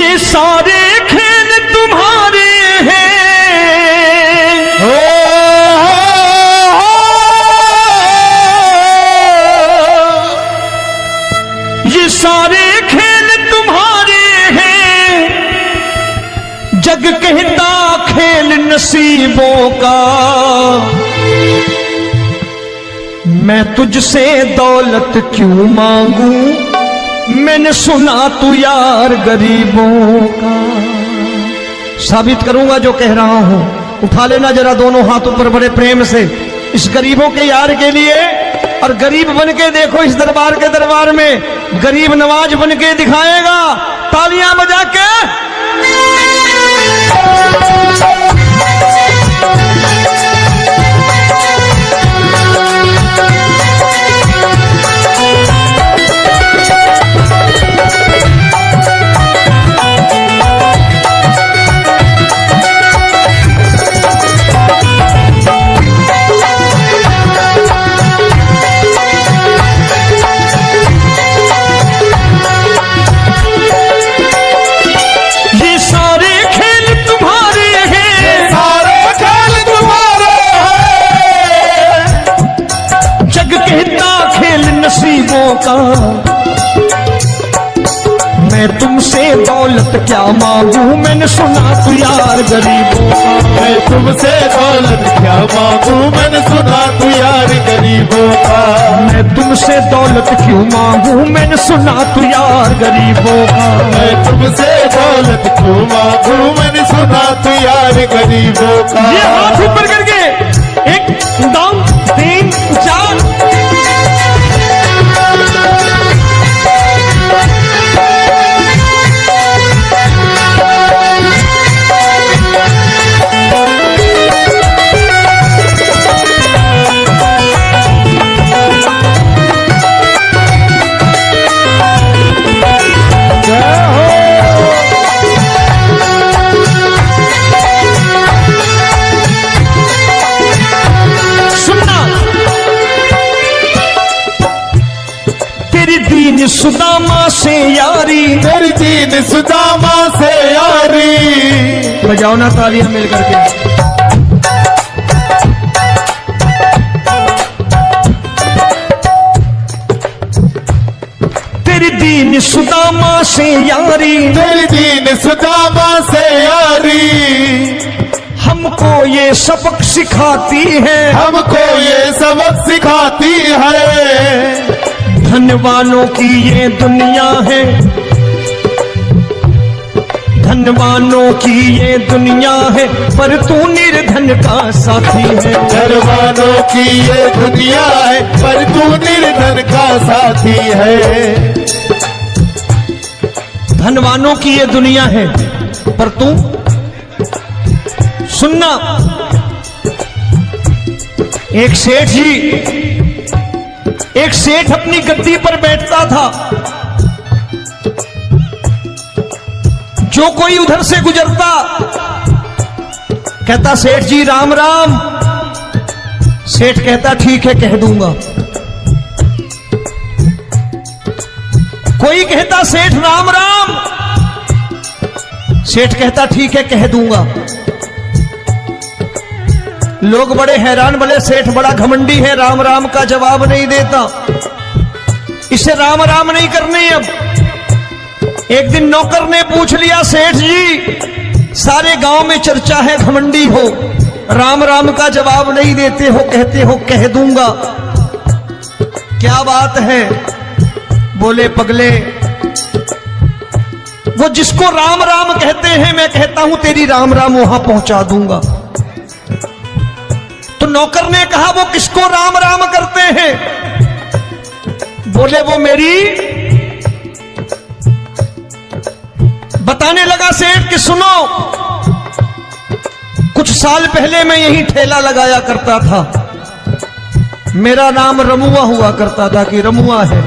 ये सारे खेल तुम्हारे हैं, ये सारे खेल तुम्हारे हैं, जग कहता खेल नसीबों का। मैं तुझसे दौलत क्यों मांगू, मैंने सुना तू यार गरीबों का। साबित करूंगा जो कह रहा हूं। उठा लेना जरा दोनों हाथ ऊपर बड़े प्रेम से इस गरीबों के यार के लिए, और गरीब बन के देखो इस दरबार के दरबार में गरीब नवाज बन के दिखाएगा, तालियां बजा के। नसीबों का मैं तुमसे दौलत क्या मांगू, मैंने सुना तू यार गरीबों का। मैं तुमसे दौलत क्या मांगू, मैंने सुना तू यार गरीबों का। मैं तुमसे दौलत क्यों मांगू, मैंने सुना तू यार गरीबों का। मैं तुमसे दौलत क्यों मांगू, मैंने सुना तू यार गरीबों का। ये हाथ ऊपर करके 1 2 3 4 सुदामा से यारी, तेरी दीन सुदामा से यारी। बजाओ ना तालियां मिल करके। तेरी दीन सुदामा से यारी, तेरी दीन सुदामा से यारी। हमको ये सबक सिखाती है, हमको ये सबक सिखाती है। धनवानों की ये दुनिया है, धनवानों की ये दुनिया है, पर तू निर्धन का साथी है। धनवानों की ये दुनिया है, पर तू निर्धन का साथी है। धनवानों की ये दुनिया है, पर तू सुनना। एक सेठ अपनी गद्दी पर बैठता था। जो कोई उधर से गुजरता कहता सेठ जी राम राम। सेठ कहता ठीक है कह दूंगा। कोई कहता सेठ राम राम। सेठ कहता ठीक है कह दूंगा। लोग बड़े हैरान, बोले सेठ बड़ा घमंडी है, राम राम का जवाब नहीं देता, इसे राम राम नहीं करने। अब एक दिन नौकर ने पूछ लिया सेठ जी सारे गांव में चर्चा है घमंडी हो, राम राम का जवाब नहीं देते हो, कहते हो कह दूंगा, क्या बात है? बोले पगले वो जिसको राम राम कहते हैं मैं कहता हूं तेरी राम राम वहां पहुंचा दूंगा। तो नौकर ने कहा वो किसको राम राम करते हैं? बोले वो मेरी। बताने लगा सेठ कि सुनो, कुछ साल पहले मैं यही ठेला लगाया करता था, मेरा नाम रमुआ हुआ करता था कि रमुआ है।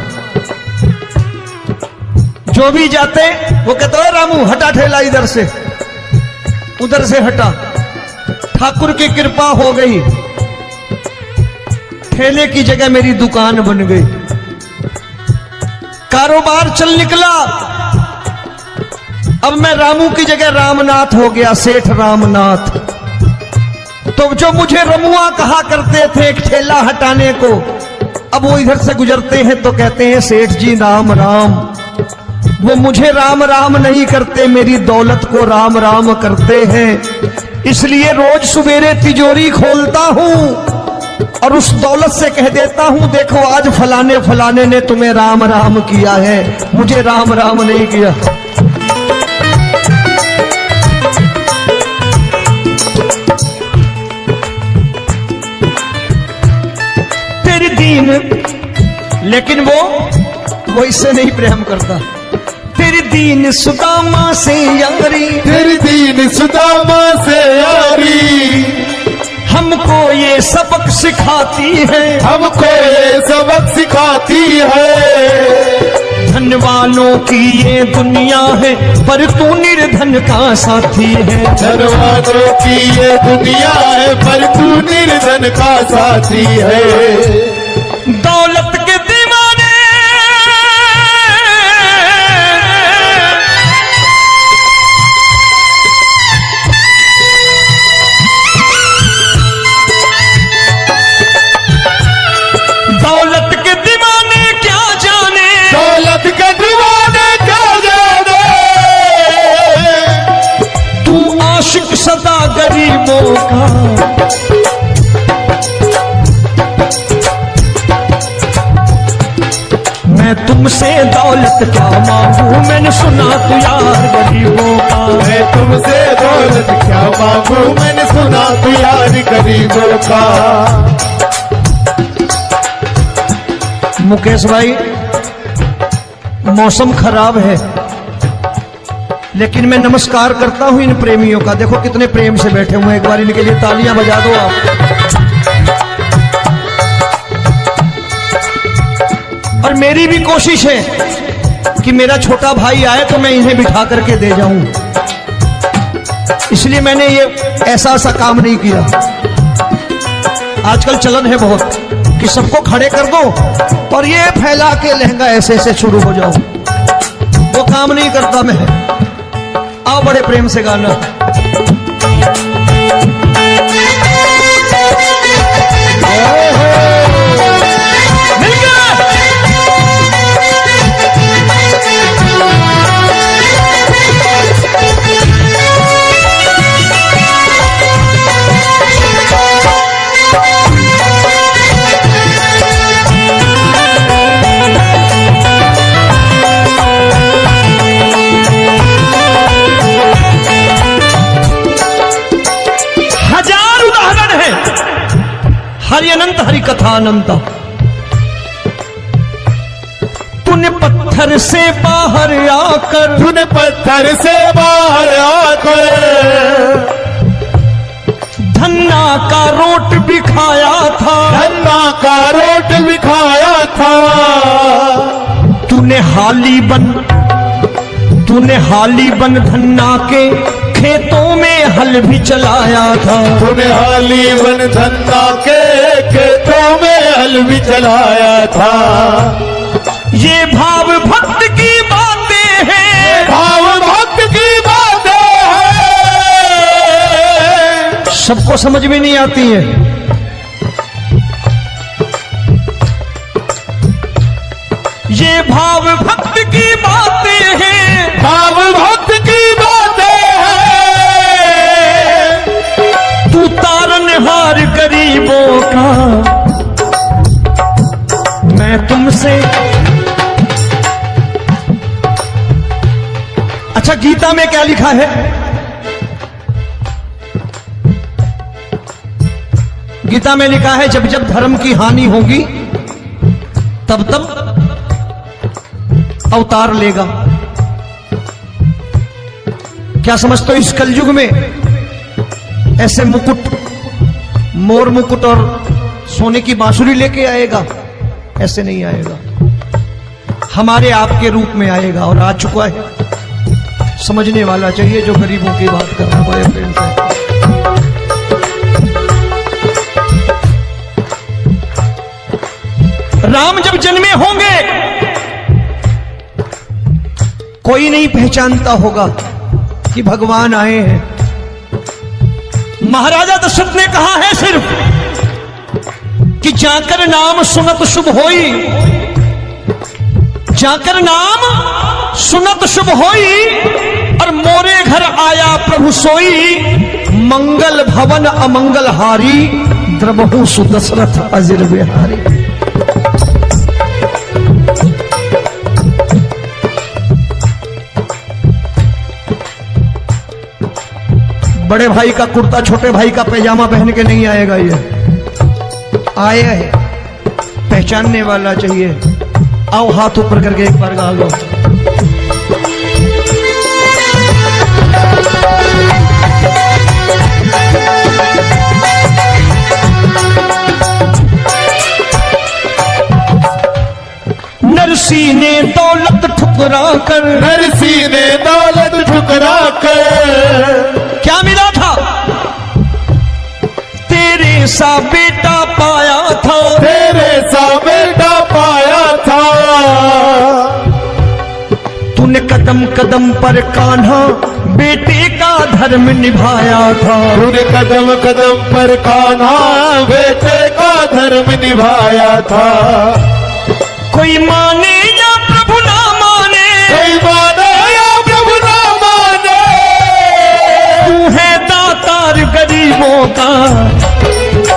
जो भी जाते वो कहते हैं रामू हटा ठेला इधर से, उधर से हटा। ठाकुर की कृपा हो गई, ठेले की जगह मेरी दुकान बन गई, कारोबार चल निकला। अब मैं रामू की जगह रामनाथ हो गया, सेठ रामनाथ। तो जो मुझे रमुआ कहा करते थे एक ठेला हटाने को, अब वो इधर से गुजरते हैं तो कहते हैं सेठ जी राम राम। वो मुझे राम राम नहीं करते, मेरी दौलत को राम राम करते हैं। इसलिए रोज सवेरे तिजोरी खोलता हूं और उस दौलत से कह देता हूं देखो आज फलाने फलाने ने तुम्हें राम राम किया है, मुझे राम राम नहीं किया। तेरी दीन, लेकिन वो इससे नहीं प्रेम करता। तेरी दीन सुदामा से यारी, तेरी दीन सुदामा से यारी, हमको ये सबक सिखाती है, हमको ये सबक सिखाती है। धन वालों की ये दुनिया है पर तू निर्धन का साथी है। धन वालों की ये दुनिया है पर तू निर्धन का साथी है। दौलत के दीवाने दौलत के दीवाने क्या जाने, दौलत के दीवाने क्या जाने, तू आशिक सदा गरीबों का। मैं तुमसे दौलत क्या मांगू, मैंने सुना तू यार गरीबों का। मैं तुमसे दौलत क्या मांगू, मैंने सुना तू यार गरीबों का। मुकेश भाई मौसम खराब है, लेकिन मैं नमस्कार करता हूं इन प्रेमियों का। देखो कितने प्रेम से बैठे हुए हैं, एक बार इनके लिए तालियां बजा दो आप। और मेरी भी कोशिश है कि मेरा छोटा भाई आए तो मैं इन्हें बिठा करके दे जाऊं, इसलिए मैंने ये ऐसा काम नहीं किया। आजकल चलन है बहुत कि सबको खड़े कर दो और ये फैला के लहंगा ऐसे ऐसे शुरू हो जाओ, वो काम नहीं करता मैं। आओ बड़े प्रेम से गाना। हरि अनंत हरि कथा अनंत। तूने पत्थर से बाहर आकर, तूने पत्थर से बाहर आकर धन्ना का रोट बिखाया था, धन्ना का रोट बिखाया था। तूने हाली बन धन्ना के खेतों में हल भी चलाया था। तूने हाली बन धन्ना के खेतों में हल भी चलाया था। ये भाव भक्त की बातें हैं, भाव भक्त की बातें हैं, सबको समझ में नहीं आती है। ये भाव भक्त की बातें हैं, भाव भक्त की बातें हैं। तू तारनहार गरीबों का, मैं तुमसे। अच्छा गीता में क्या लिखा है? गीता में लिखा है जब जब धर्म की हानि होगी तब तब अवतार लेगा। क्या समझते हो इस कलयुग में ऐसे मुकुट, मोर मुकुट और सोने की बांसुरी लेके आएगा? ऐसे नहीं आएगा, हमारे आपके रूप में आएगा और आ चुका है। समझने वाला चाहिए जो गरीबों की बात कर रहा है बड़े प्रेम से। राम जब जन्मे होंगे कोई नहीं पहचानता होगा, कि भगवान आए हैं। महाराजा दशरथ ने कहा है सिर्फ कि जाकर नाम सुनत शुभ होई, जाकर नाम सुनत शुभ होई, और मोरे घर आया प्रभु सोई, मंगल भवन अमंगल हारी, द्रबहु सुदशरथ अजिर बिहारी। बड़े भाई का कुर्ता छोटे भाई का पैजामा पहन के नहीं आएगा, ये आया है पहचानने वाला चाहिए। आओ हाथ ऊपर करके एक बार गा लो। नरसी ने दौलत ठुकरा कर, नरसी ने दौलत ठुकरा कर, क्या मिला था? तेरे सा बेटा पाया था, तेरे सा बेटा पाया था। तूने कदम कदम पर कान्हा बेटे का धर्म निभाया था, तूने कदम कदम पर कान्हा बेटे का धर्म निभाया था। कोई माने या प्रभु ना माने, कोई माने या प्रभु ना माने, तू है दातार गरीबों का।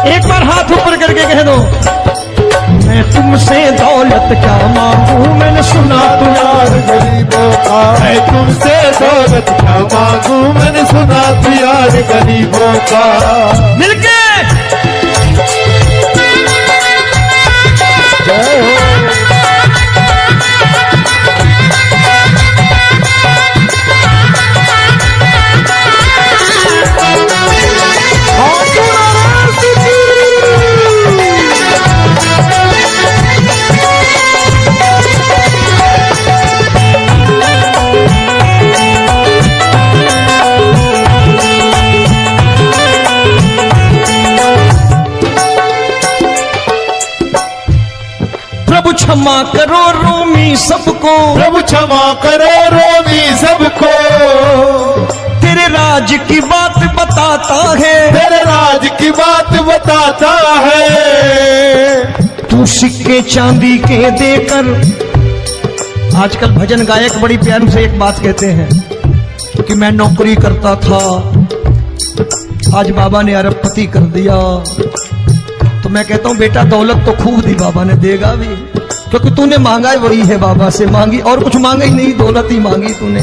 एक बार हाथ ऊपर करके कह दो, मैं तुमसे दौलत क्या मांगू, मैंने सुना तू यार गरीबों का। मैं तुमसे दौलत क्या मांगू, मैंने सुना तू यार गरीबों का। मिलके जय हो। प्रभु क्षमा करो रोमी सबको, प्रभु क्षमा करो रोमी सबको। तेरे राज की बात बताता है, तेरे राज की बात बताता है। तू सिक्के चांदी के देकर। आजकल भजन गायक बड़ी प्यार से एक बात कहते हैं कि मैं नौकरी करता था, आज बाबा ने अरबपति कर दिया। तो मैं कहता हूं बेटा दौलत तो खूब दी बाबा ने, देगा भी, क्योंकि तूने मांगा है वही है बाबा से मांगी, और कुछ मांगा ही नहीं, दौलत ही मांगी तूने।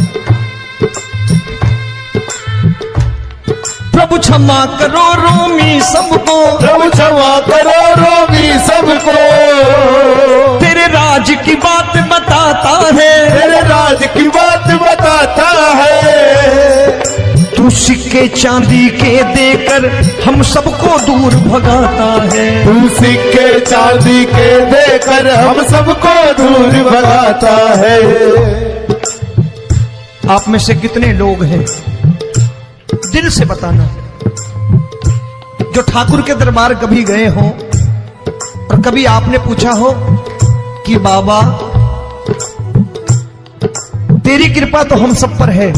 प्रभु क्षमा करो रोमी सबको, प्रभु क्षमा करो रोमी सबको। तेरे राज की बात बताता है, तेरे राज की बात बताता है। तू सिक्के चांदी के देकर हम सबको दूर भगाता है। तू सिक्के चांदी के देकर हम सबको दूर भगाता है। आप में से कितने लोग हैं, दिल से बताना, जो ठाकुर के दरबार कभी गए हो और कभी आपने पूछा हो कि बाबा तेरी कृपा तो हम सब पर है,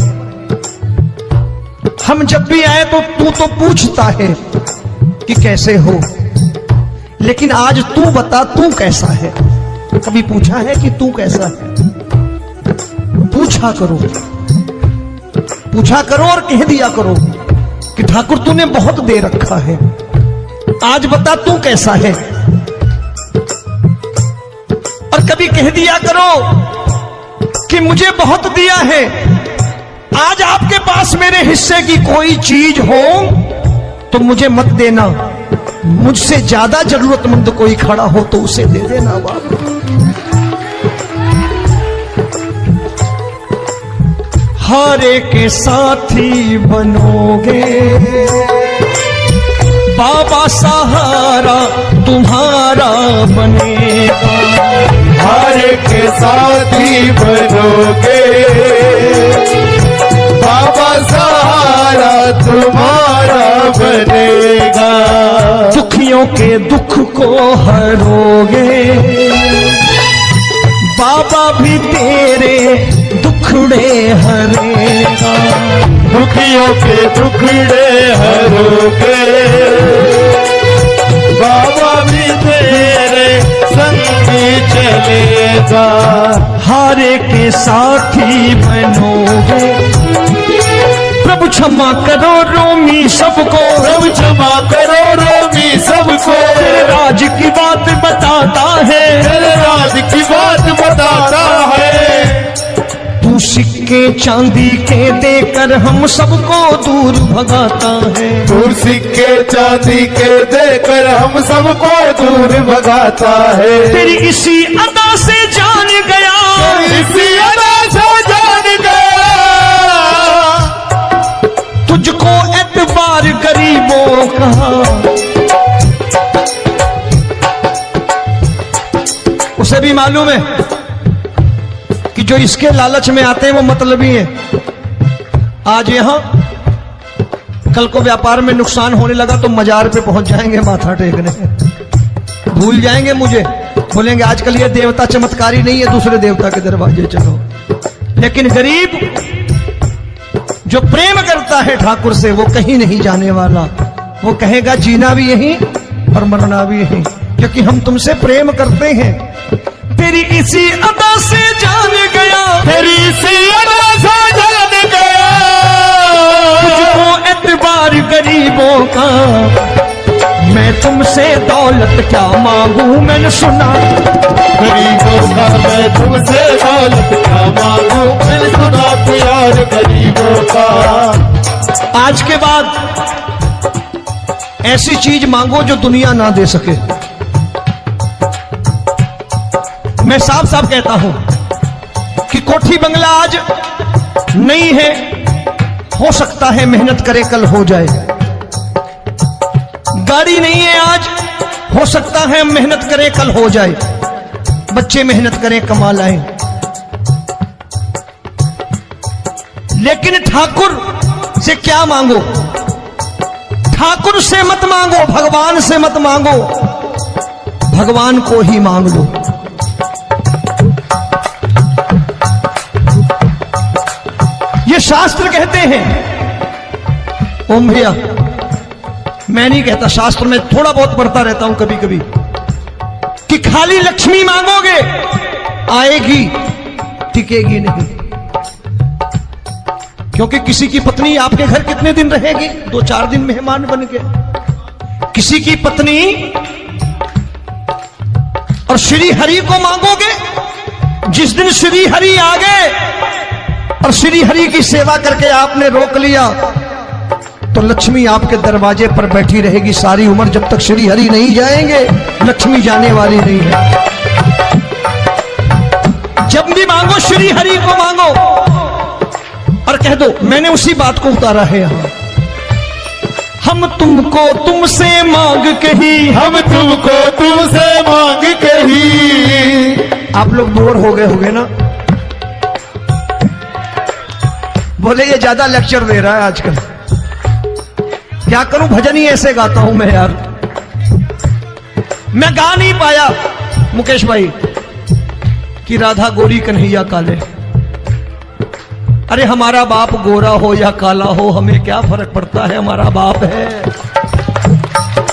हम जब भी आए तो तू तो पूछता है कि कैसे हो, लेकिन आज तू बता तू कैसा है। कभी पूछा है कि तू कैसा है? पूछा करो, पूछा करो और कह दिया करो कि ठाकुर तूने बहुत दे रखा है, आज बता तू कैसा है। और कभी कह दिया करो कि मुझे बहुत दिया है, आज आपके पास मेरे हिस्से की कोई चीज हो तो मुझे मत देना, मुझसे ज्यादा जरूरतमंद कोई खड़ा हो तो उसे दे देना। बाबा हारे के साथी बनोगे, बाबा सहारा तुम्हारा बनेगा। हारे के साथी बनोगे, बाबा सहारा तुम्हारा बनेगा। दुखियों के दुख को हरोगे, बाबा भी तेरे दुखड़े हरेगा। दुखियों के दुखड़े हरोगे, बाबा भी तेरे संगी चलेगा। हारे के साथी बनोगे, प्रभु क्षमा करो रोमी सबको, प्रभु क्षमा करो रोमी सबको, तेरे राज की बात बताता है, तेरे राज की बात बताता है। तू सिक्के चांदी के देकर हम सबको दूर भगाता है, तू सिक्के चांदी के देकर हम सबको दूर भगाता है। तेरी इसी अदा से जान गया, इसी अदा से जान गया, तुझको एतबार गरीबों का। उसे भी मालूम है कि जो इसके लालच में आते हैं वो मतलबी हैं। आज यहां कल को व्यापार में नुकसान होने लगा तो मजार पे पहुंच जाएंगे माथा टेकने, भूल जाएंगे मुझे, बोलेंगे आजकल ये देवता चमत्कारी नहीं है, दूसरे देवता के दरवाजे चलो। लेकिन गरीब जो प्रेम करता है ठाकुर से वो कहीं नहीं जाने वाला, वो कहेगा जीना भी यहीं और मरना भी यहीं, क्योंकि हम तुमसे प्रेम करते हैं। तेरी इसी अदा से जान गया, तेरी इसी अदा से जान गया, तुझको एतबार गरीबों का। मैं तुमसे दौलत क्या मांगू, मैंने सुना गरीबों का मैं तुमसे दौलत क्या मांगू, मैंने सुना प्यार गरीबों का। आज के बाद ऐसी चीज मांगो जो दुनिया ना दे सके। मैं साफ साफ कहता हूं कि कोठी बंगला आज नहीं है, हो सकता है मेहनत करे कल हो जाए। गाड़ी नहीं है आज, हो सकता है मेहनत करें कल हो जाए। बच्चे मेहनत करें कमा लाएं, लेकिन ठाकुर से क्या मांगो? ठाकुर से मत मांगो, भगवान से मत मांगो, भगवान को ही मांग लो। ये शास्त्र कहते हैं, ओम भैया मैं नहीं कहता, शास्त्र में थोड़ा बहुत पढ़ता रहता हूं कभी कभी, कि खाली लक्ष्मी मांगोगे आएगी, टिकेगी नहीं। क्योंकि किसी की पत्नी आपके घर कितने दिन रहेगी? 2-4 दिन मेहमान बन के। किसी की पत्नी और श्री हरि को मांगोगे, जिस दिन श्री हरि आ गए और श्री हरि की सेवा करके आपने रोक लिया तो लक्ष्मी आपके दरवाजे पर बैठी रहेगी सारी उम्र, जब तक श्री हरि नहीं जाएंगे लक्ष्मी जाने वाली नहीं है। जब भी मांगो श्री हरि को मांगो और कह दो मैंने उसी बात को उतारा है यहां, हम तुमको तुमसे मांग कही, हम तुमको तुमसे मांग कही। आप लोग बोर हो गए होंगे ना, बोले ये ज्यादा लेक्चर दे रहा है आजकल, क्या करूं भजन ही ऐसे गाता हूं मैं यार। मैं गा नहीं पाया मुकेश भाई कि राधा गोरी कन्हैया काले। अरे हमारा बाप गोरा हो या काला हो हमें क्या फर्क पड़ता है, हमारा बाप है।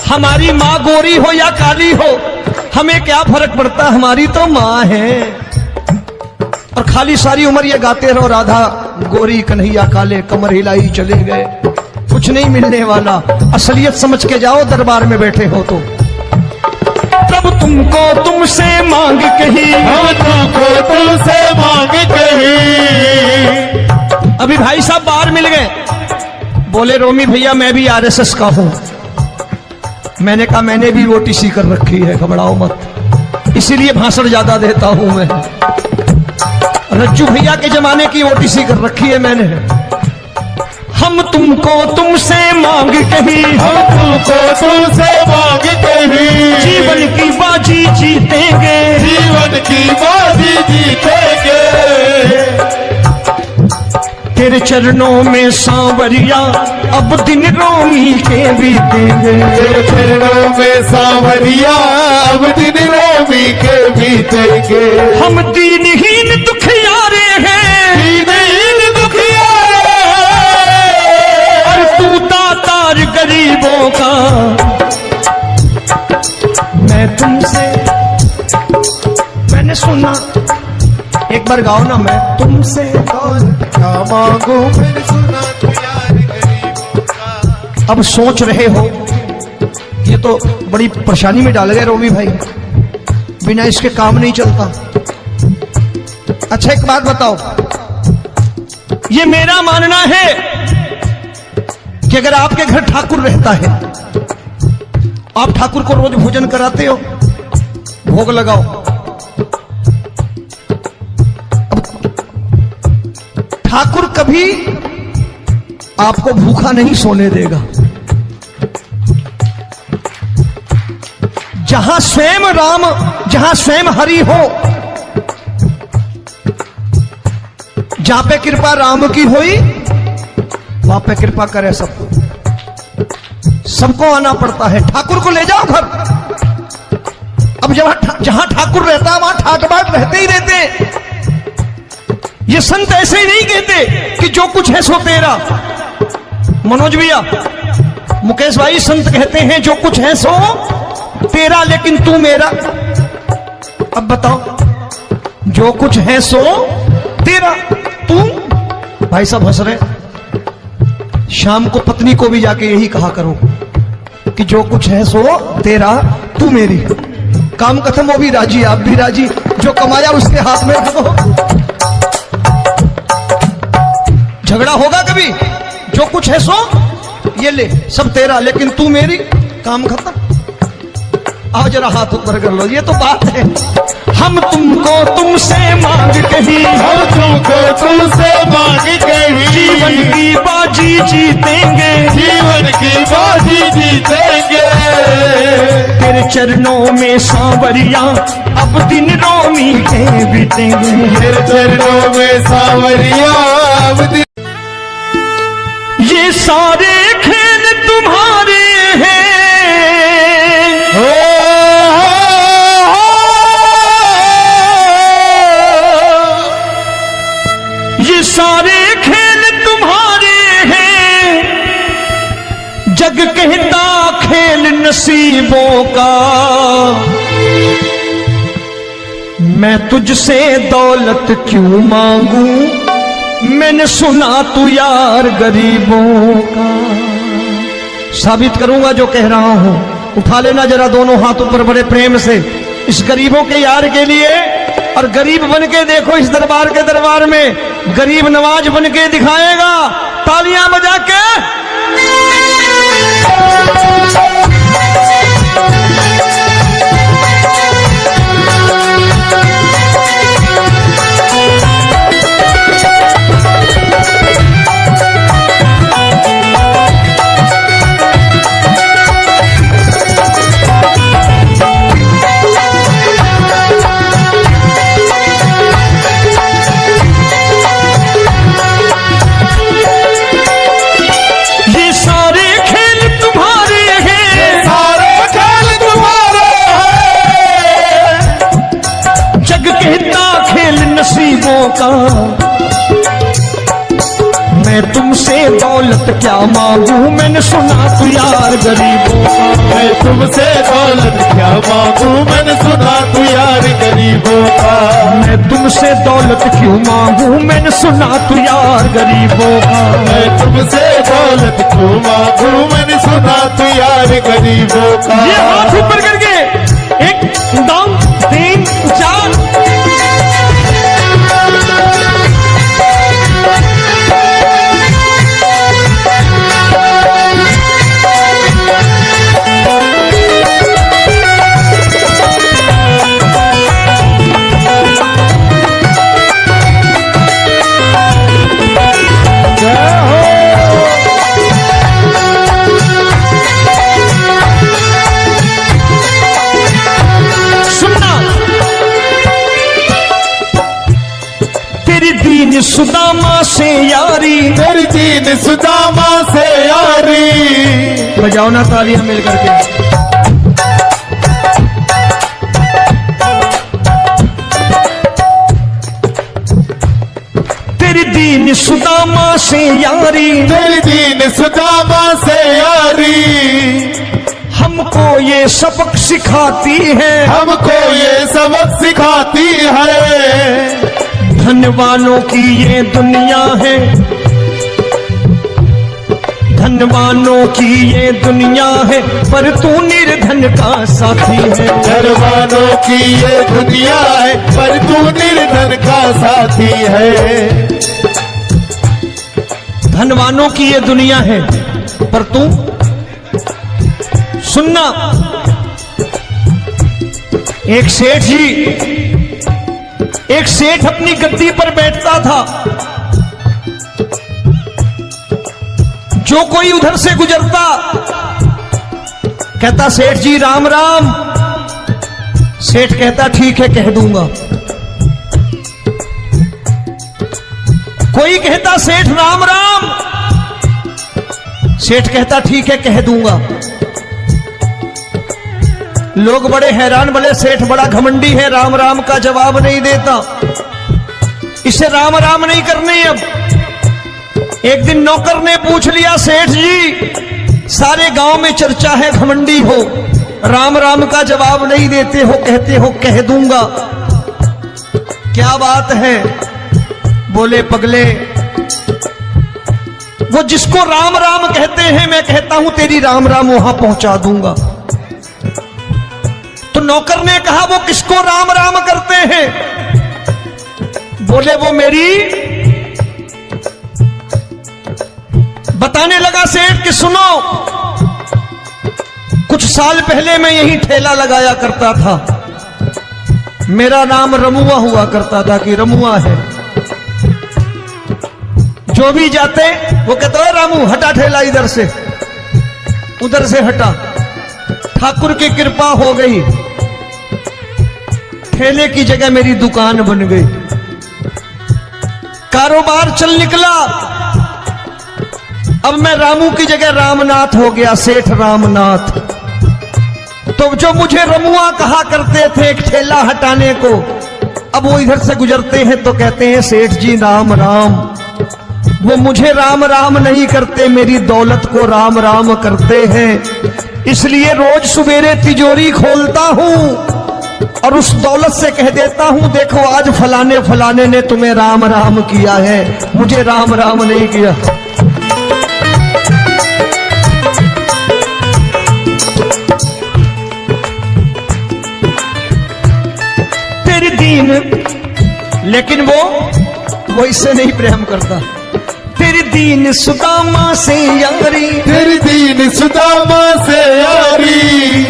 हमारी माँ गोरी हो या काली हो हमें क्या फर्क पड़ता, हमारी तो माँ है। और खाली सारी उम्र ये गाते रहो राधा गोरी कन्हैया काले, कमर हिलाई चले गए, कुछ नहीं मिलने वाला। असलियत समझ के जाओ दरबार में बैठे हो तो। प्रभु तुमको तुमसे मांग कही, हम तुमको तुमसे मांग कही। अभी भाई साहब बाहर मिल गए, बोले रोमी भैया मैं भी आरएसएस का हूं। मैंने कहा मैंने भी ओटीसी कर रखी है, घबराओ मत, इसीलिए भाषण ज्यादा देता हूं मैं। रज्जू भैया के जमाने की ओटीसी कर रखी है मैंने। हम तुमको तुमसे मांग कही, हम तुमको तुमसे मांग कही। जीवन की बाजी जीतेंगे, जीवन की बाजी जीतेंगे। तेरे चरणों में सांवरिया अब दिन रोमी के बीतेंगे। तेरे चरणों में सांवरिया अब दिन रोमी के बीतेंगे। हम दीनहीन दुखियारे हैं, दीनहीन दुखियारे हैं, एक बार गाओ ना, मैं तुमसे दौलत क्या मांगू मैंने सुना तू यार गरीबों का। अब सोच रहे हो ये तो बड़ी परेशानी में डाल गए रोमी भाई, बिना इसके काम नहीं चलता। अच्छा एक बात बताओ, ये मेरा मानना है कि अगर आपके घर ठाकुर रहता है, आप ठाकुर को रोज भोजन कराते हो, भोग लगाओ, अब ठाकुर कभी आपको भूखा नहीं सोने देगा। जहां स्वयं राम, जहां स्वयं हरि हो, जहां पे कृपा राम की हुई वहां पे कृपा करे सबको, सबको आना पड़ता है। ठाकुर को ले जाओ घर। अब जहां ठाकुर रहता है वहां ठाट बाट रहते ही रहते। ये संत ऐसे ही नहीं कहते कि जो कुछ है सो तेरा। मनोज भैया, मुकेश भाई, संत कहते हैं जो कुछ है सो तेरा लेकिन तू मेरा। अब बताओ, जो कुछ है सो तेरा, तू। भाई साहब हंस रहे। शाम को पत्नी को भी जाके यही कहा करो कि जो कुछ है सो तेरा, तू मेरी। काम खत्म, वो भी राजी, आप भी राजी, जो कमाया उसके हाथ में रखो। झगड़ा होगा कभी? जो कुछ है सो ये ले, सब तेरा लेकिन तू मेरी, काम खत्म। आओ जरा हाथ ऊपर कर लो, ये तो बात है। हम तुमको तुमसे मांग कहीं, हम तुमको तुमसे मांग कहीं, जीवन की बाजी जीतेंगे, जीवन की बाजी जीतेंगे। तेरे चरणों में सांवरिया अब दिन रोमी के बीतेंगे। तेरे चरणों में सांवरिया अब दिन। ये सारे खेल तुम्हारे हैं, ये सारे खेल तुम्हारे हैं, जग कहता खेल नसीबों का। मैं तुझसे दौलत क्यों मांगू, मैंने सुना तू यार गरीबों का। साबित करूंगा जो कह रहा हूं। उठा लेना जरा दोनों हाथ ऊपर बड़े प्रेम से इस गरीबों के यार के लिए, और गरीब बन के देखो इस दरबार के दरबार में गरीब नवाज बन के दिखाएगा, तालियां बजा के। नसीबों का। मैं तुमसे दौलत क्या मांगू, मैंने सुना तू यार गरीबों का। मैं तुमसे दौलत क्या मांगू, मैंने सुना तू यार गरीबों का। मैं तुमसे दौलत क्यों मांगू, मैंने सुना तू यार गरीबों का। मैं तुमसे दौलत क्यों मांगू, मैंने सुना तू यार गरीबों का। ये हाथ ऊपर करके 1 2 3 4। सुदामा से यारी, तेरी दीन सुदामा से यारी। बजाओ ना तालियां मिल करके। तेरी दीन सुदामा से यारी, तेरी दीन सुदामा से यारी। हमको ये सबक सिखाती है, हमको ये सबक सिखाती है। धनवानों की ये दुनिया है, धनवानों की ये दुनिया है, पर तू निर्धन का साथी है। धनवानों की ये दुनिया है, पर तू निर्धन का साथी है। धनवानों की ये दुनिया है, पर तू सुनना। एक सेठ जी, एक सेठ अपनी गद्दी पर बैठता था। जो कोई उधर से गुजरता कहता सेठ जी राम राम। सेठ कहता ठीक है कह दूंगा। कोई कहता सेठ राम राम। सेठ कहता ठीक है कह दूंगा। लोग बड़े हैरान, बोले सेठ बड़ा घमंडी है, राम राम का जवाब नहीं देता, इसे राम राम नहीं करने। अब एक दिन नौकर ने पूछ लिया, सेठ जी सारे गांव में चर्चा है घमंडी हो, राम राम का जवाब नहीं देते हो, कहते हो कह दूंगा, क्या बात है? बोले पगले, वो जिसको राम राम कहते हैं मैं कहता हूं तेरी राम राम वहां पहुंचा दूंगा। तो नौकर ने कहा वो किसको राम राम करते हैं? बोले वो मेरी। बताने लगा सेठ कि सुनो, कुछ साल पहले मैं यही ठेला लगाया करता था, मेरा नाम रमुआ हुआ करता था कि रमुआ है। जो भी जाते वो कहते हैं रामू हटा ठेला इधर से, उधर से हटा। ठाकुर की कृपा हो गई, ठेले की जगह मेरी दुकान बन गई, कारोबार चल निकला। अब मैं रामू की जगह रामनाथ हो गया, सेठ रामनाथ। तो जो मुझे रमुआ कहा करते थे एक ठेला हटाने को, अब वो इधर से गुजरते हैं तो कहते हैं सेठ जी राम राम। वो मुझे राम राम नहीं करते, मेरी दौलत को राम राम करते हैं। इसलिए रोज सवेरे तिजोरी खोलता हूं और उस दौलत से कह देता हूं देखो आज फलाने फलाने ने तुम्हें राम राम किया है, मुझे राम राम नहीं किया। तेरी दीन, लेकिन वो इससे नहीं प्रेम करता। तेरी दीन सुदामा से यारी, तेरी दीन सुदामा से यारी,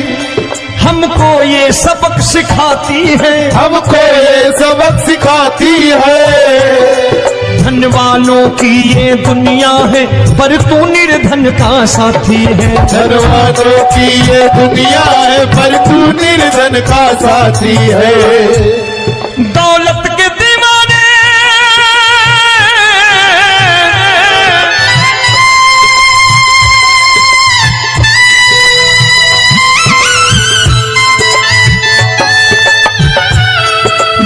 हमको ये सबक सिखाती है, हमको ये सबक सिखाती है। धनवानों की ये दुनिया है, पर तू निर्धन का साथी है। धनवानों की ये दुनिया है, पर तू निर्धन का साथी है। दौलत के दीवाने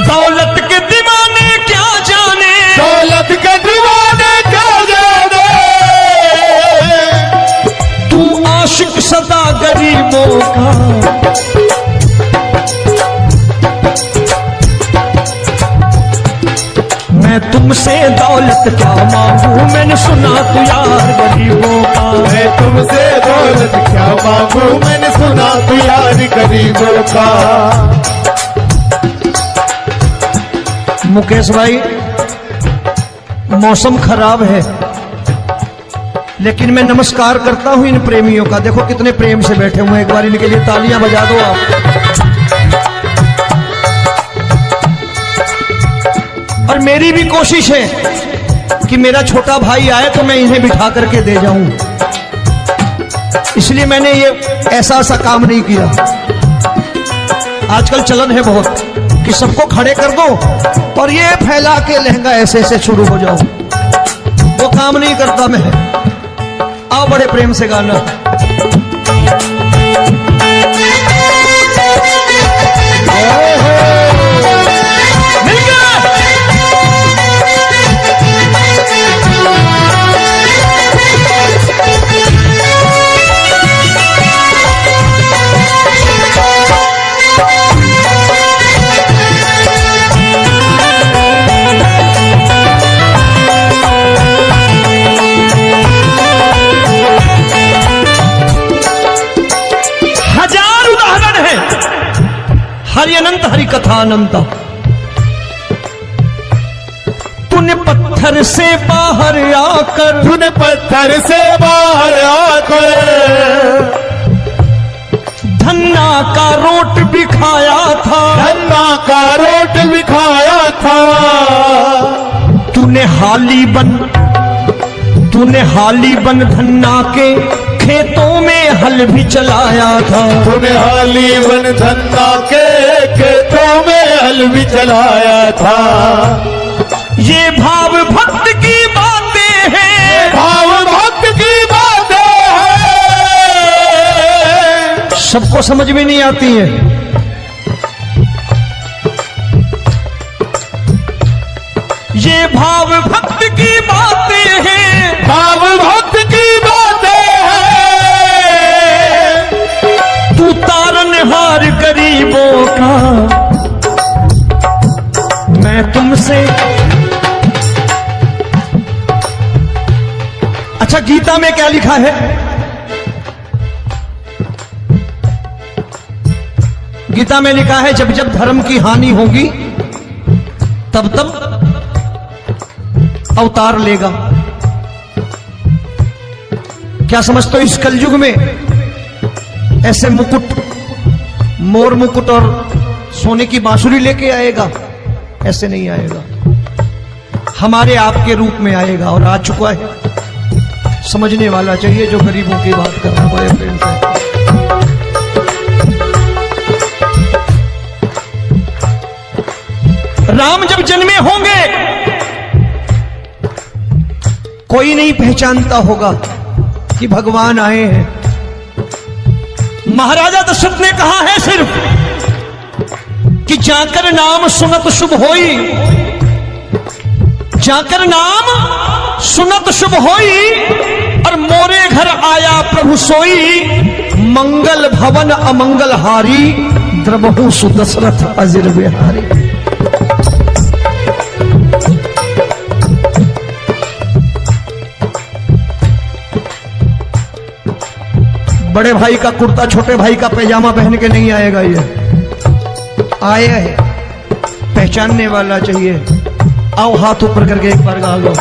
दौलत के दीवाने क्या जाने, दौलत के दीवाने क्या जाने, तू आशिक सदा गरीबों का। मैं तुमसे दौलत क्या मांगू, मैंने सुना तू यार गरीबों का। मैं तुमसे दौलत क्या मांगू, मैंने सुना तू यार गरीबों का। मुकेश भाई मौसम खराब है, लेकिन मैं नमस्कार करता हूं इन प्रेमियों का। देखो कितने प्रेम से बैठे हुए हैं, एक बार इनके लिए तालियां बजा दो आप। और मेरी भी कोशिश है कि मेरा छोटा भाई आए तो मैं इन्हें बिठा करके दे जाऊं, इसलिए मैंने ये ऐसा काम नहीं किया। आजकल चलन है बहुत कि सबको खड़े कर दो और ये फैला के लहंगा ऐसे ऐसे शुरू हो जाओ, वो काम नहीं करता मैं। आओ बड़े प्रेम से गाना। कथा अनंता। तूने पत्थर से बाहर आकर, तूने पत्थर से बाहर आकर धन्ना का रोट भी खाया था, धन्ना का रोट भी खाया था। तूने हाली बन धन्ना के खेतों में हल भी चलाया था। तूने हाली बन धन्ना के खेतों में हल भी चलाया था। ये भाव भक्त की बातें हैं, भाव भक्त की बातें हैं, सबको समझ में नहीं आती है। ये भाव भक्त की बातें हैं, भाव भक्त की बातें हैं। तू तारनहार गरीबों का, मैं तुमसे। अच्छा, गीता में क्या लिखा है? गीता में लिखा है जब जब धर्म की हानि होगी तब तब अवतार लेगा। क्या समझते हो इस कलयुग में ऐसे मुकुट, मोर मुकुट और सोने की बांसुरी लेके आएगा? ऐसे नहीं आएगा, हमारे आपके रूप में आएगा और आ चुका है। समझने वाला चाहिए जो गरीबों की बात कर रहा है बड़े प्रेम से। राम जब जन्मे होंगे कोई नहीं पहचानता होगा कि भगवान आए हैं। महाराजा दशरथ ने कहा है सिर्फ कि जाकर नाम सुनत शुभ होई, जाकर नाम सुनत शुभ होई, और मोरे घर आया प्रभु सोई। मंगल भवन अमंगल हारी, द्रबहु सुदशरथ अजिर बिहारी। बड़े भाई का कुर्ता छोटे भाई का पैजामा पहन के नहीं आएगा, ये आया है, पहचानने वाला चाहिए। आओ हाथ ऊपर करके एक बार गा लो।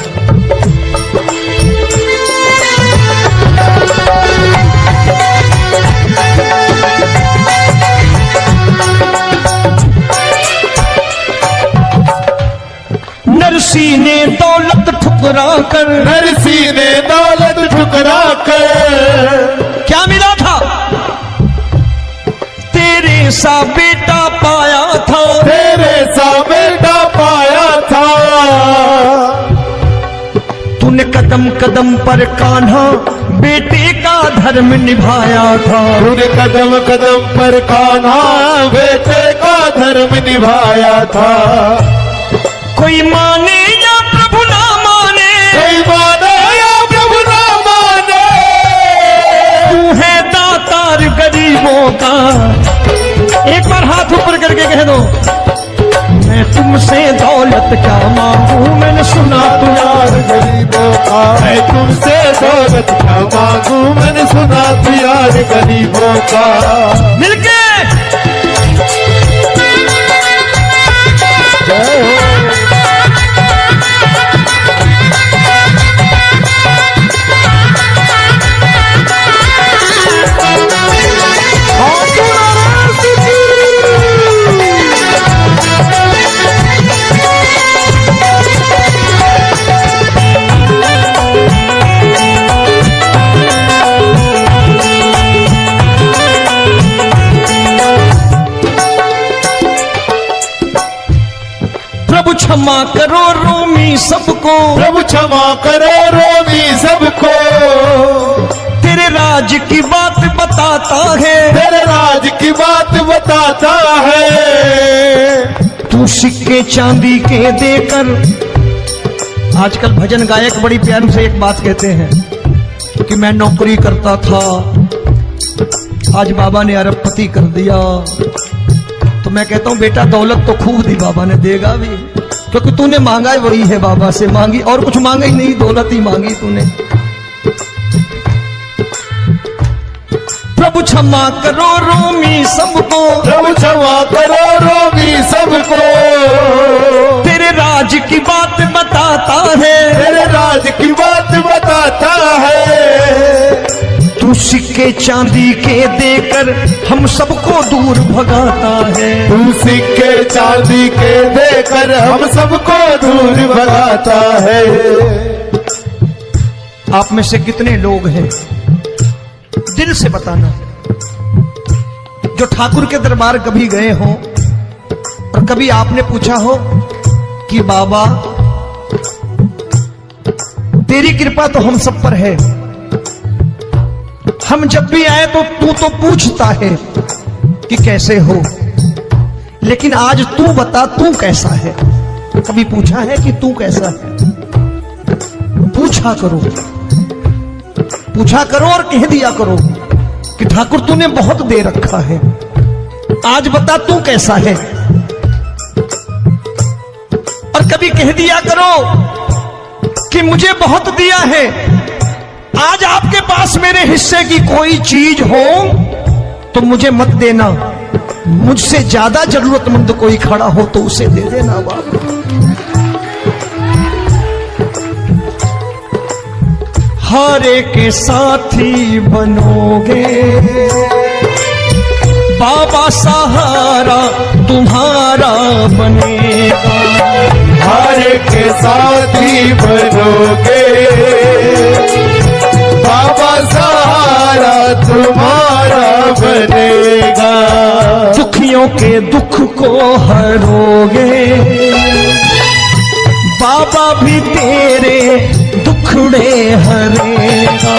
नरसी ने दौलत ठुकरा कर, नरसी ने दौलत ठुकरा कर क्या मिला था? तेरे सा बेटा पाया था, तेरे सा बेटा पाया था। तूने कदम कदम पर कान्हा बेटे का धर्म निभाया था। तूने कदम कदम पर कान्हा बेटे का धर्म निभाया था। कोई माने या प्रभु ना माने, कोई माने या प्रभु ना माने, तू है दातार गरीबों का। एक बार हाथ ऊपर करके कह दो, मैं तुमसे दौलत क्या मांगू, मैंने सुना तू यार गरीबों का। मैं तुमसे दौलत क्या मांगू, मैंने सुना तू यार गरीबों का। मिलके जय हो। प्रभु क्षमा करो रोमी सबको, प्रभु क्षमा करो रोमी सबको। तेरे राज की बात बताता है, तेरे राज की बात बताता है। तू सिक्के चांदी के देकर। आजकल भजन गायक बड़ी प्यार से एक बात कहते हैं कि मैं नौकरी करता था, आज बाबा ने अरबपति कर दिया। तो मैं कहता हूं बेटा दौलत तो खूब दी बाबा ने, देगा भी, क्योंकि तूने मांगा ही वही है बाबा से, मांगी और कुछ मांगा ही नहीं, दौलत ही मांगी तूने। प्रभु क्षमा करो रोमी सबको, प्रभु क्षमा करो रोमी सबको। तेरे राज की बात बताता है, तेरे राज की बात बताता है। तू सिक्के चांदी के देकर हम सबको दूर भगाता है। तू सिक्के चांदी के देकर हम सबको दूर भगाता है। आप में से कितने लोग हैं, दिल से बताना, जो ठाकुर के दरबार कभी गए हो और कभी आपने पूछा हो कि बाबा तेरी कृपा तो हम सब पर है, हम जब भी आए तो तू तो पूछता है कि कैसे हो, लेकिन आज तू बता तू कैसा है। कभी पूछा है कि तू कैसा है? पूछा करो, पूछा करो और कह दिया करो कि ठाकुर तूने बहुत दे रखा है, आज बता तू कैसा है। और कभी कह दिया करो कि मुझे बहुत दिया है, आज आपके पास मेरे हिस्से की कोई चीज हो तो मुझे मत देना, मुझसे ज्यादा जरूरतमंद कोई खड़ा हो तो उसे दे देना बाबा। हारे के साथी बनोगे बाबा, सहारा तुम्हारा बनेगा। हारे के साथी बनोगे बाबा, सहारा तुम्हारा बनेगा। दुखियों के दुख को हरोगे बाबा, भी तेरे दुखड़े हरेगा।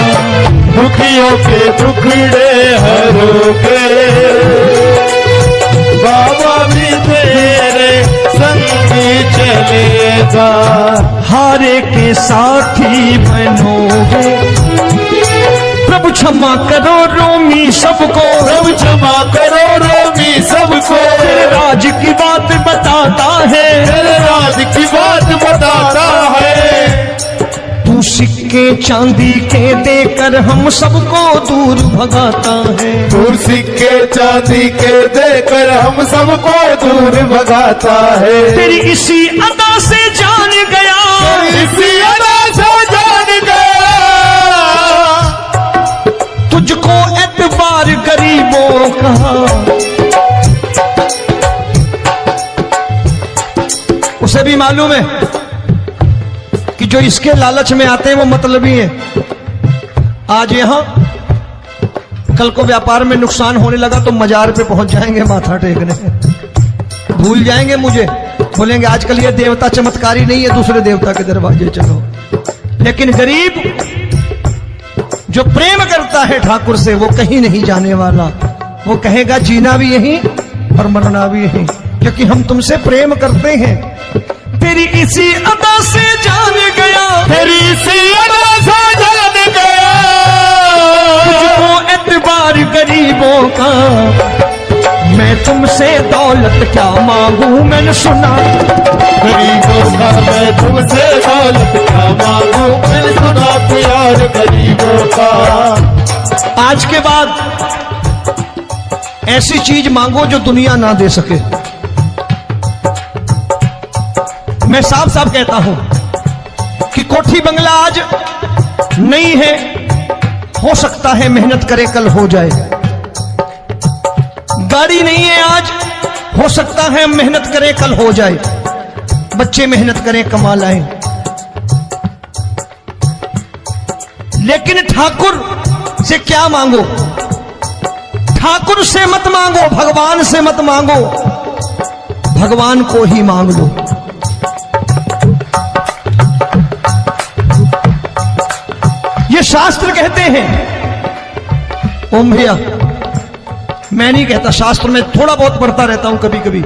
दुखियों के दुखड़े हरोगे बाबा, भी तेरे संग चलेगा। हारे के साथी बनोगे, प्रभु क्षमा करो रोमी सबको, प्रभु क्षमा करो रोमी सबको। तेरे राज की बात बताता है, तेरे राज की बात बताता है। तू सिक्के चांदी के देकर हम सबको दूर भगाता है। तू सिक्के चांदी के देकर हम सबको दूर भगाता है। तेरी इसी अदा से जान गया, इसी अदा से जान गया, तुझको एतबार गरीबों का। उसे भी मालूम है कि जो इसके लालच में आते हैं वो मतलबी है। आज यहां कल को व्यापार में नुकसान होने लगा तो मजार पे पहुंच जाएंगे माथा टेकने, भूल जाएंगे मुझे, बोलेंगे आजकल ये देवता चमत्कारी नहीं है, दूसरे देवता के दरवाजे चलो। लेकिन गरीब जो प्रेम करता है ठाकुर से वो कहीं नहीं जाने वाला, वो कहेगा जीना भी यहीं और मरना भी यहीं, क्योंकि हम तुमसे प्रेम करते हैं। तेरी इसी अदा से जान गया, तेरी इसी अदा से जान गया, तुझको एतबार गरीबों का। मैं तुमसे दौलत क्या मांगू, मैंने सुना गरीबों का मैं तुमसे दौलत क्या मांगू, मैंने सुना प्यार गरीबों का। आज के बाद ऐसी चीज मांगो जो दुनिया ना दे सके। मैं साफ साफ कहता हूं कि कोठी बंगला आज नहीं है, हो सकता है मेहनत करे कल हो जाए। गाड़ी नहीं है आज, हो सकता है मेहनत करें कल हो जाए। बच्चे मेहनत करें कमा लाएं, लेकिन ठाकुर से क्या मांगो? ठाकुर से मत मांगो, भगवान से मत मांगो, भगवान को ही मांग लो। ये शास्त्र कहते हैं, ओम भैया मैं नहीं कहता, शास्त्र में थोड़ा बहुत पढ़ता रहता हूं कभी कभी,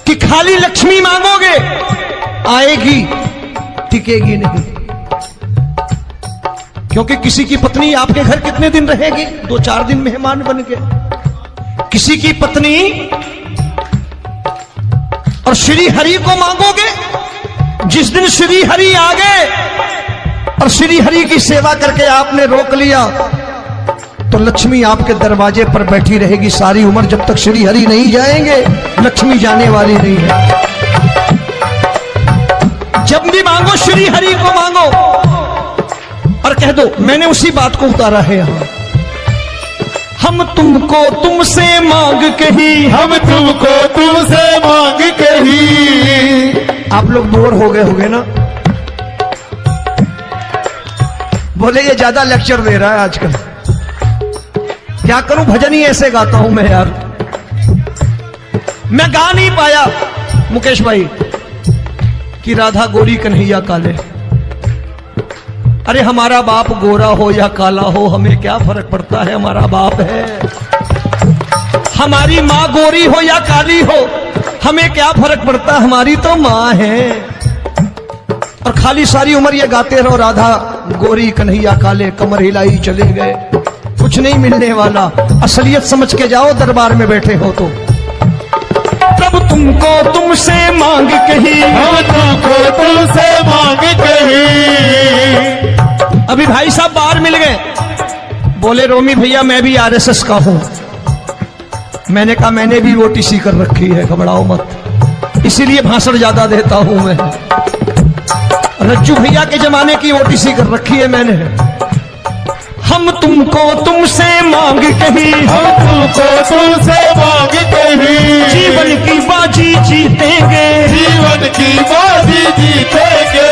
कि खाली लक्ष्मी मांगोगे आएगी, टिकेगी नहीं। क्योंकि किसी की पत्नी आपके घर कितने दिन रहेगी? 2-4 दिन मेहमान बन के। किसी की पत्नी और श्री हरि को मांगोगे, जिस दिन श्री हरि आ गए और श्री हरि की सेवा करके आपने रोक लिया, तो लक्ष्मी आपके दरवाजे पर बैठी रहेगी सारी उम्र, जब तक श्री हरि नहीं जाएंगे लक्ष्मी जाने वाली नहीं है। जब भी मांगो श्री हरि को मांगो और कह दो मैंने उसी बात को उतारा है यहां। हम तुमको तुमसे मांग कही, हम तुमको तुमसे मांग कही। आप लोग बोर हो गए होंगे ना, बोले ये ज्यादा लेक्चर दे रहा है आजकल। क्या करूं, भजन ही ऐसे गाता हूं मैं यार। मैं गा नहीं पाया मुकेश भाई कि राधा गोरी कन्हैया काले। अरे हमारा बाप गोरा हो या काला हो हमें क्या फर्क पड़ता है, हमारा बाप है। हमारी माँ गोरी हो या काली हो हमें क्या फर्क पड़ता, हमारी तो माँ है। और खाली सारी उम्र ये गाते रहो राधा गोरी कन्हैया काले, कमर हिलाई चले गए, कुछ नहीं मिलने वाला। असलियत समझ के जाओ दरबार में बैठे हो तो। तब तुमको तुमसे मांग कही, हम तुमको तुमसे मांग कही। अभी भाई साहब बाहर मिल गए, बोले रोमी भैया मैं भी आरएसएस का हूं। मैंने कहा मैंने भी ओटीसी कर रखी है, घबराओ मत, इसीलिए भाषण ज्यादा देता हूं मैं। रज्जू भैया के जमाने की ओटीसी कर रखी है मैंने। हम तुमको तुमसे मांग कही, हम तुमको तुमसे मांग कही। जीवन की बाजी जीतेंगे, जीवन की बाजी जीतेंगे।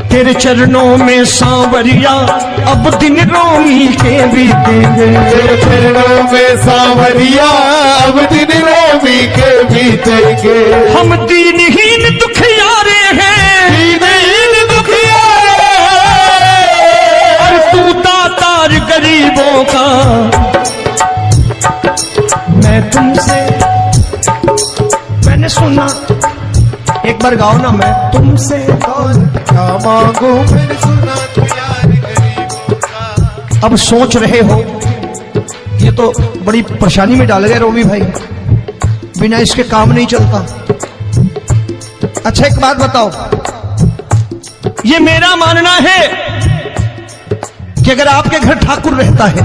तेरे चरणों में सांवरिया अब दिन रोमी के बीतेंगे। तेरे चरणों में सांवरिया अब दिन रोमी के बीतेंगे। हम दीनहीन दुखियारे हैं, दीनहीन दुखियारे और तू दातार गरीबों का। मैं तुमसे, मैंने सुना, एक बार गाओ ना, मैं तुमसे क्या मांगू मैंने सुना तू यार गरीबों का। अब सोच रहे हो ये तो बड़ी परेशानी में डाल गए रोमी भाई, बिना इसके काम नहीं चलता। अच्छा एक बात बताओ, ये मेरा मानना है कि अगर आपके घर ठाकुर रहता है,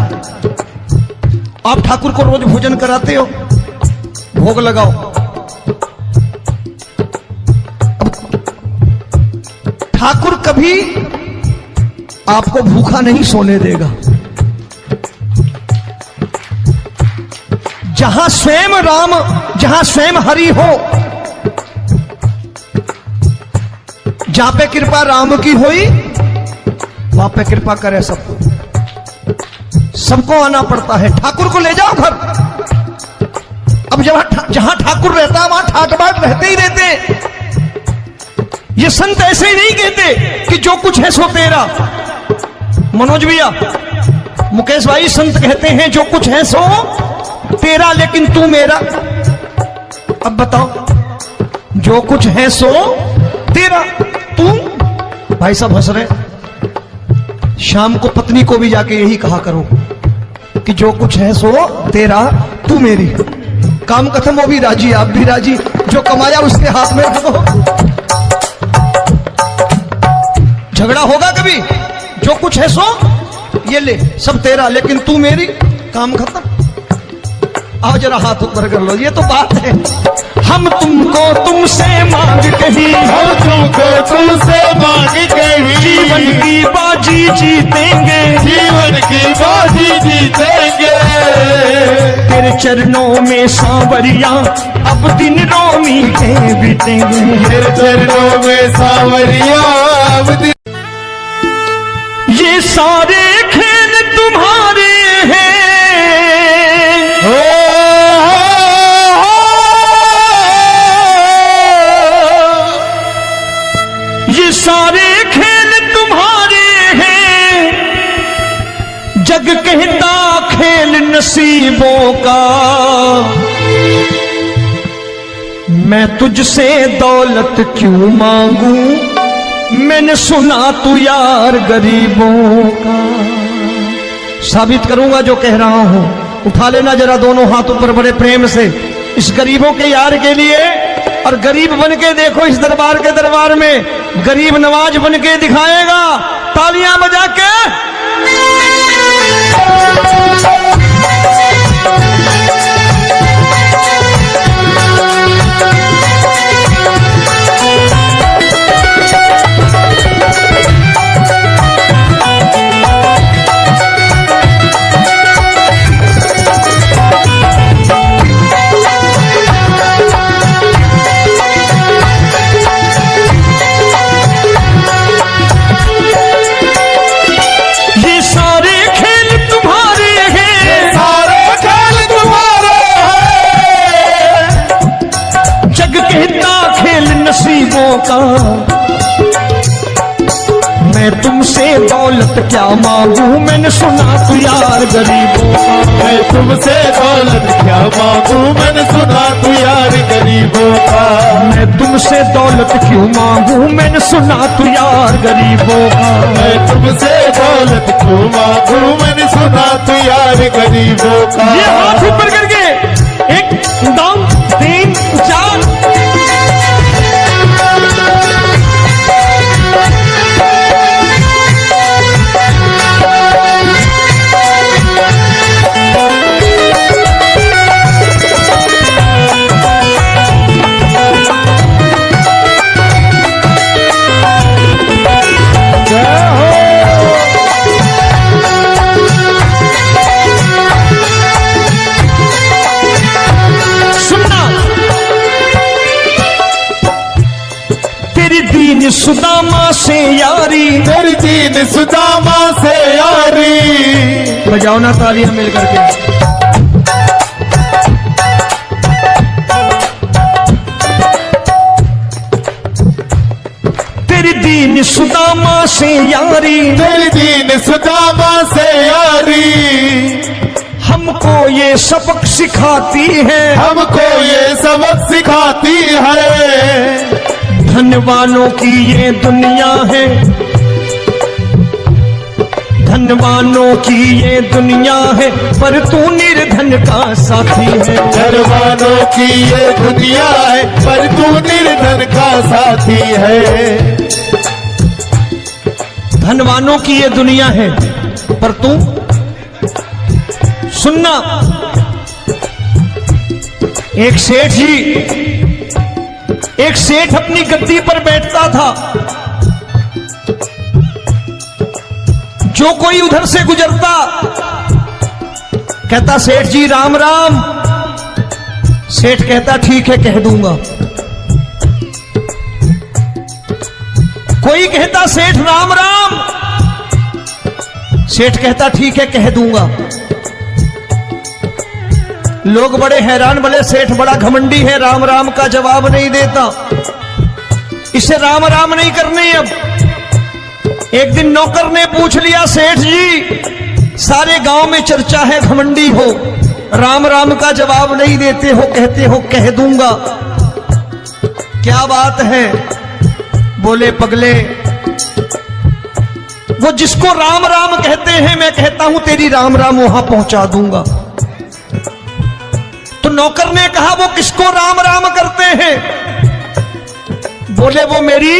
आप ठाकुर को रोज भोजन कराते हो, भोग लगाओ, ठाकुर कभी आपको भूखा नहीं सोने देगा। जहां स्वयं राम, जहां स्वयं हरि हो, जहां पे कृपा राम की हुई वहां पे कृपा करे सबको। सबको आना पड़ता है, ठाकुर को ले जाओ घर। अब जहां ठाकुर रहता है वहां ठाट बाट रहते ही रहते हैं। ये संत ऐसे ही नहीं कहते कि जो कुछ है सो तेरा। मनोज भैया, मुकेश भाई, संत कहते हैं जो कुछ है सो तेरा लेकिन तू मेरा। अब बताओ, जो कुछ है सो तेरा, तू। भाई साहब हंस रहे। शाम को पत्नी को भी जाके यही कहा करो कि जो कुछ है सो तेरा, तू मेरी। काम खत्म, वो भी राजी, आप भी राजी, जो कमाया उसके हाथ में रखो। झगड़ा होगा कभी, जो कुछ है सो ये ले, सब तेरा लेकिन तू मेरी, काम खत्म। आओ जरा हाथ ऊपर कर लो, ये तो बात है। हम तुमको तुमसे मांग कही, हम तुमको तुमसे मांग कही। जीवन की बाजी जीतेंगे, जीवन की बाजी जीतेंगे। तेरे चरणों में सांवरिया अब दिन रोमी के बीतेंगे। तेरे चरणों में सांवरिया अब दिन। ये सारे खेल तुम्हारे हैं, ये सारे खेल तुम्हारे हैं। जग कहता खेल नसीबों का, मैं तुझसे दौलत क्यों मांगू, मैंने सुना तू यार गरीबों का। साबित करूंगा जो कह रहा हूं। उठा लेना जरा दोनों हाथ ऊपर बड़े प्रेम से इस गरीबों के यार के लिए, और गरीब बन के देखो इस दरबार के दरबार में, गरीब नवाज बन के दिखाएगा, तालियां बजा के। नसीबों का मैं तुमसे दौलत क्या मांगू, मैंने सुना तू यार गरीबों का। मैं तुमसे दौलत क्या मांगू, मैंने सुना तू यार गरीबों का। मैं तुमसे दौलत क्यों मांगू, मैंने सुना तू यार गरीबों का। मैं तुमसे दौलत क्यों मांगू, मैंने सुना तू यार गरीबों का। ये हाथ ऊपर करके 1 2 3 4 सुदामा से यारी, तेरी दीन सुदामा से यारी। बजाओ ना तालियां मिल करके। तेरी दीन सुदामा से यारी, तेरी दीन सुदामा से यारी। हमको ये सबक सिखाती है, हमको ये सबक सिखाती है। धन वालों की ये दुनिया है, धन वालों की ये दुनिया है, पर तू निर्धन का साथी है। धन वालों की ये दुनिया है, पर तू निर्धन का साथी है। धन वालों की ये दुनिया है, पर तू सुनना। एक सेठ अपनी गद्दी पर बैठता था। जो कोई उधर से गुजरता कहता सेठ जी राम राम। सेठ कहता ठीक है कह दूंगा। कोई कहता सेठ राम राम। सेठ कहता ठीक है कह दूंगा। लोग बड़े हैरान, बोले सेठ बड़ा घमंडी है, राम राम का जवाब नहीं देता, इसे राम राम नहीं करने। अब एक दिन नौकर ने पूछ लिया सेठ जी सारे गांव में चर्चा है घमंडी हो, राम राम का जवाब नहीं देते हो, कहते हो कह दूंगा, क्या बात है? बोले पगले वो जिसको राम राम कहते हैं मैं कहता हूं तेरी राम राम वहां पहुंचा दूंगा। तो नौकर ने कहा वो किसको राम राम करते हैं? बोले वो मेरी।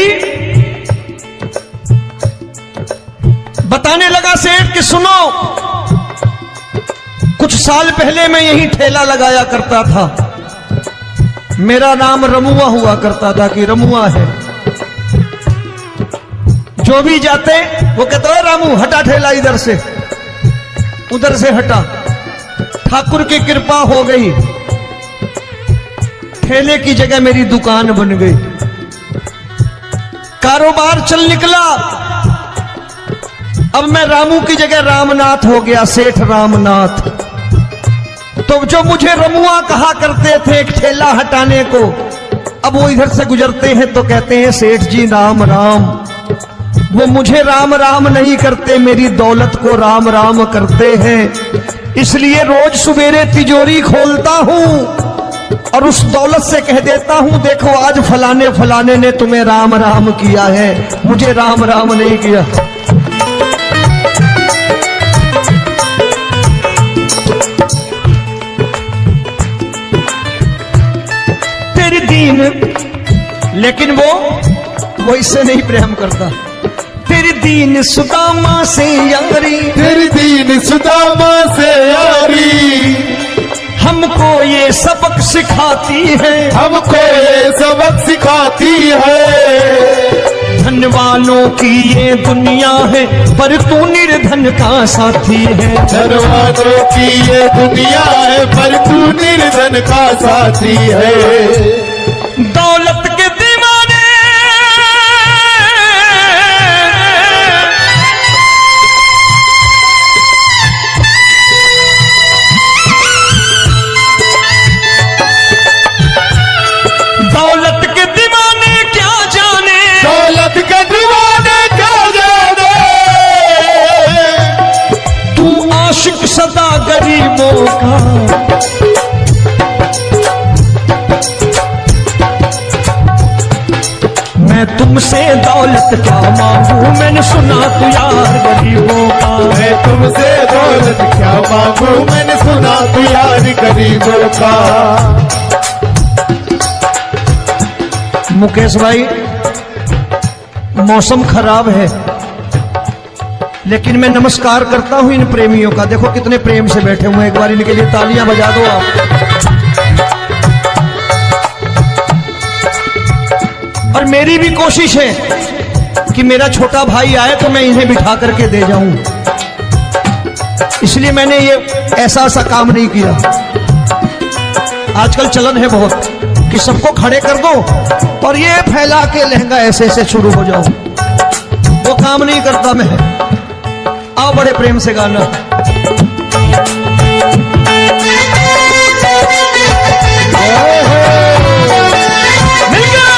बताने लगा सेठ कि सुनो, कुछ साल पहले मैं यही ठेला लगाया करता था, मेरा नाम रमुआ हुआ करता था कि रमुआ है। जो भी जाते वो कहते हो रामू हटा ठेला इधर से, उधर से हटा। ठाकुर की कृपा हो गई, ठेले की जगह मेरी दुकान बन गई, कारोबार चल निकला। अब मैं रामू की जगह रामनाथ हो गया, सेठ रामनाथ। तो जो मुझे रमुआ कहा करते थे एक ठेला हटाने को, अब वो इधर से गुजरते हैं तो कहते हैं सेठ जी राम राम। वो मुझे राम राम नहीं करते, मेरी दौलत को राम राम करते हैं। इसलिए रोज सवेरे तिजोरी खोलता हूं और उस दौलत से कह देता हूं देखो आज फलाने फलाने ने तुम्हें राम राम किया है, मुझे राम राम नहीं किया। तेरी दीन, लेकिन वो इससे नहीं प्रेम करता। तेरी दीन सुदामा से यारी, तेरी दीन सुदामा से यारी, हमको ये सबक सिखाती है, हमको ये सबक सिखाती है। धन वालों की ये दुनिया है, पर तू निर्धन का साथी है। धन वालों की ये दुनिया है, पर तू निर्धन का साथी है। दौलत के दीवाने दौलत के दीवाने क्या जाने, दौलत के दीवाने क्या जाने, तू आशिक सदा गरीबों का। मैं तुमसे दौलत क्या मांगू, मैंने सुना तू यार गरीबों का। मैं तुमसे दौलत क्या मांगू, मैंने सुना तू यार गरीबों का। मुकेश भाई, मौसम खराब है, लेकिन मैं नमस्कार करता हूं इन प्रेमियों का। देखो कितने प्रेम से बैठे हुए हैं, एक बार इनके लिए तालियां बजा दो आप। और मेरी भी कोशिश है कि मेरा छोटा भाई आए तो मैं इन्हें बिठा करके दे जाऊं, इसलिए मैंने ये ऐसा काम नहीं किया। आजकल चलन है बहुत कि सबको खड़े कर दो और ये फैला के लहंगा ऐसे ऐसे शुरू हो जाओ, वो काम नहीं करता मैं। आओ बड़े प्रेम से गाना। मिल गया।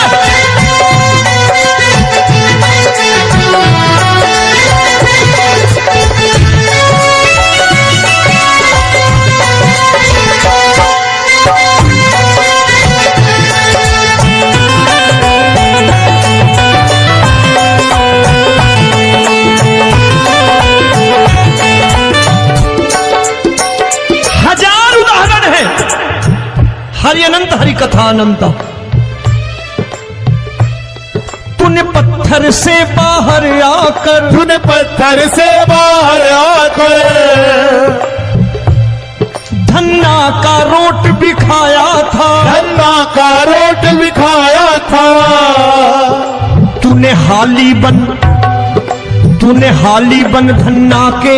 हरि अनंत हरि कथा अनंत। तूने पत्थर से बाहर आकर, तूने पत्थर से बाहर आकर धन्ना का रोट भी खाया था, धन्ना का रोट भी खाया था। तूने हाली बन धन्ना के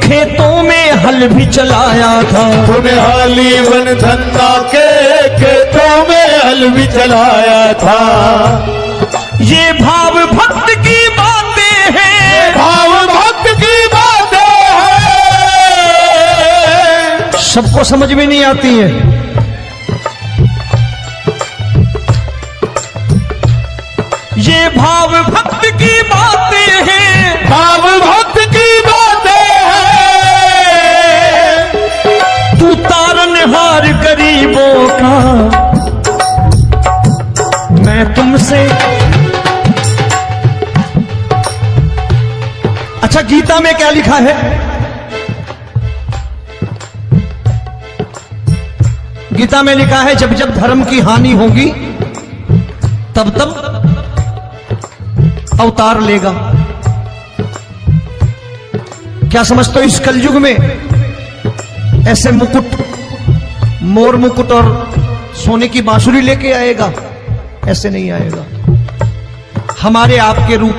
खेतों में हल भी चलाया था। तूने हाली बन धन्ना के खेतों में हल भी चलाया था। ये भाव भक्त की बातें हैं, भाव भक्त की बातें हैं, सबको समझ में नहीं आती है। ये भाव भक्त की बातें हैं, भाव भक्त की बातें हैं। तू तारनहार गरीबों का। मैं तुमसे, अच्छा गीता में क्या लिखा है? गीता में लिखा है जब जब धर्म की हानि होगी तब तब अवतार लेगा। क्या समझते हो इस कलयुग में ऐसे मुकुट, मोर मुकुट और सोने की बांसुरी लेके आएगा? ऐसे नहीं आएगा। हमारे आपके रूप